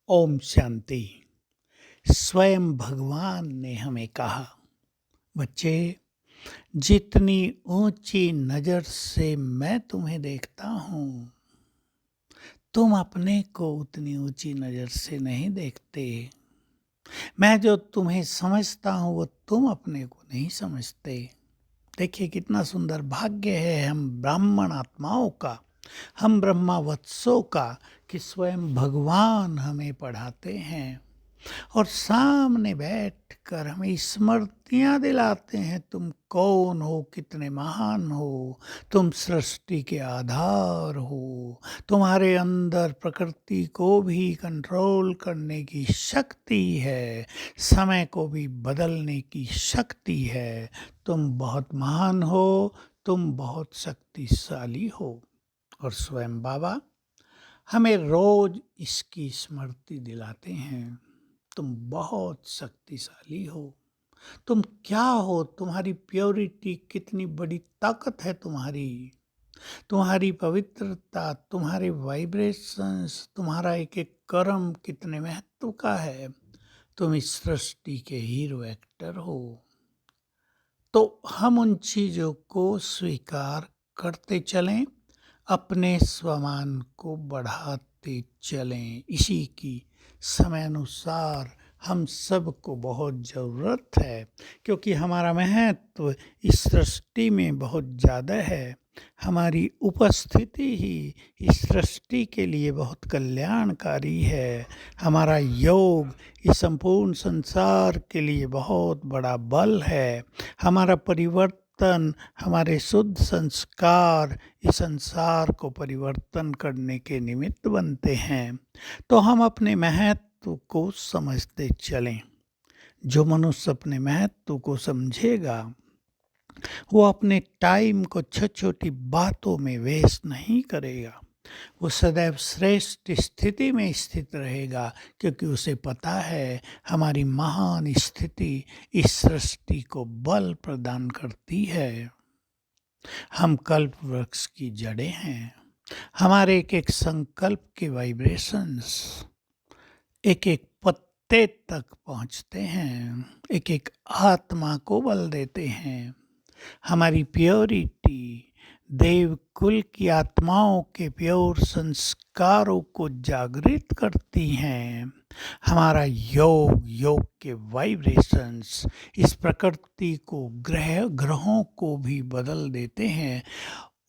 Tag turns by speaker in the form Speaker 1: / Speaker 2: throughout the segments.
Speaker 1: ओम शांति। स्वयं भगवान ने हमें कहा, बच्चे, जितनी ऊंची नजर से मैं तुम्हें देखता हूं, तुम अपने को उतनी ऊंची नजर से नहीं देखते। मैं जो तुम्हें समझता हूं वो तुम अपने को नहीं समझते। देखिए कितना सुंदर भाग्य है हम ब्राह्मण आत्माओं का, हम ब्रह्मावत्सों का, कि स्वयं भगवान हमें पढ़ाते हैं और सामने बैठकर हमें स्मृतियां दिलाते हैं। तुम कौन हो, कितने महान हो, तुम सृष्टि के आधार हो, तुम्हारे अंदर प्रकृति को भी कंट्रोल करने की शक्ति है, समय को भी बदलने की शक्ति है। तुम बहुत महान हो, तुम बहुत शक्तिशाली हो। और स्वयं बाबा हमें रोज इसकी स्मृति दिलाते हैं। तुम बहुत शक्तिशाली हो। तुम क्या हो, तुम्हारी प्योरिटी कितनी बड़ी ताकत है, तुम्हारी पवित्रता, तुम्हारे वाइब्रेशंस, तुम्हारा एक एक कर्म कितने महत्व का है। तुम इस सृष्टि के हीरो एक्टर हो। तो हम उन चीजों को स्वीकार करते चलें, अपने स्वमान को बढ़ाते चलें। इसी की समय अनुसार हम सबको बहुत ज़रूरत है, क्योंकि हमारा महत्व इस सृष्टि में बहुत ज़्यादा है। हमारी उपस्थिति ही इस सृष्टि के लिए बहुत कल्याणकारी है। हमारा योग इस संपूर्ण संसार के लिए बहुत बड़ा बल है। हमारा परिवर्तन, हमारे शुद्ध संस्कार इस संसार को परिवर्तन करने के निमित्त बनते हैं। तो हम अपने महत्व को समझते चलें। जो मनुष्य अपने महत्व को समझेगा, वो अपने टाइम को छोटी छोटी बातों में वेस्ट नहीं करेगा। वो सदैव श्रेष्ठ स्थिति में स्थित रहेगा, क्योंकि उसे पता है हमारी महान स्थिति इस सृष्टि को बल प्रदान करती है। हम कल्प वृक्ष की जड़ें हैं। हमारे एक एक संकल्प के वाइब्रेशंस एक एक पत्ते तक पहुंचते हैं, एक एक आत्मा को बल देते हैं। हमारी प्योरिटी देव कुल की आत्माओं के प्योर संस्कारों को जागृत करती हैं। हमारा योग के वाइब्रेशंस इस प्रकृति को, ग्रहों को भी बदल देते हैं।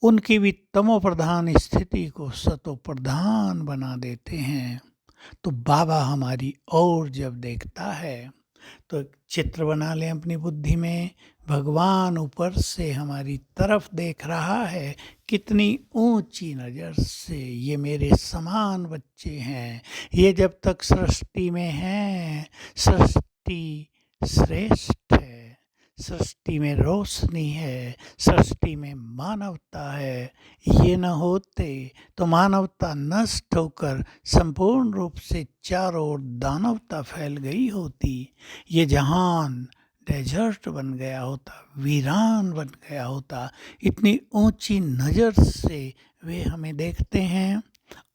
Speaker 1: उनकी भी तमो प्रधान स्थिति को सतो प्रधान बना देते हैं। तो बाबा हमारी ओर जब देखता है तो एक चित्र बना लें अपनी बुद्धि में। भगवान ऊपर से हमारी तरफ देख रहा है, कितनी ऊंची नज़र से। ये मेरे समान बच्चे हैं। ये जब तक सृष्टि में हैं, सृष्टि श्रेष्ठ है, सृष्टि में रोशनी है, सृष्टि में मानवता है। ये न होते तो मानवता नष्ट होकर संपूर्ण रूप से चारों ओर दानवता फैल गई होती। ये जहान डेजर्ट बन गया होता, वीरान बन गया होता। इतनी ऊंची नज़र से वे हमें देखते हैं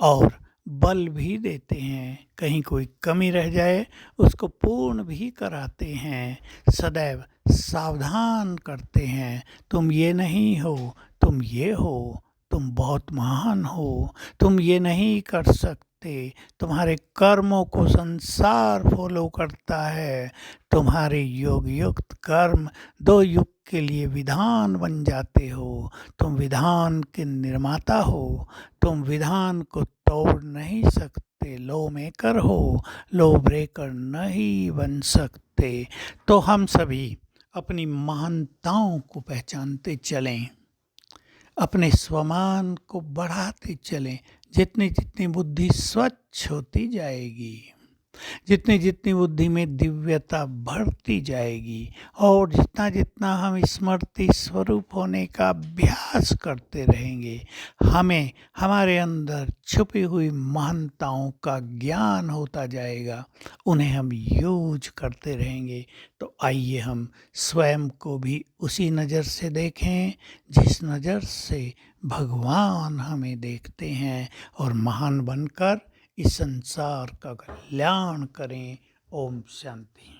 Speaker 1: और बल भी देते हैं। कहीं कोई कमी रह जाए उसको पूर्ण भी कराते हैं, सदैव सावधान करते हैं। तुम ये नहीं हो, तुम ये हो, तुम बहुत महान हो, तुम ये नहीं कर सकते। तुम्हारे कर्मों को संसार फॉलो करता है। तुम्हारे योग युक्त कर्म 2 युग के लिए विधान बन जाते हो। तुम विधान के निर्माता हो। तुम विधान को तोड़ नहीं सकते। लो मेकर हो, लो ब्रेकर नहीं बन सकते। तो हम सभी अपनी महानताओं को पहचानते चलें, अपने स्वमान को बढ़ाते चलें। जितनी जितनी बुद्धि स्वच्छ होती जाएगी, जितनी जितनी बुद्धि में दिव्यता बढ़ती जाएगी, और जितना जितना हम स्मृति स्वरूप होने का अभ्यास करते रहेंगे, हमें हमारे अंदर छुपी हुई महानताओं का ज्ञान होता जाएगा। उन्हें हम यूज करते रहेंगे। तो आइए हम स्वयं को भी उसी नज़र से देखें जिस नज़र से भगवान हमें देखते हैं, और महान बनकर इस संसार का कल्याण करें। ओम शांति।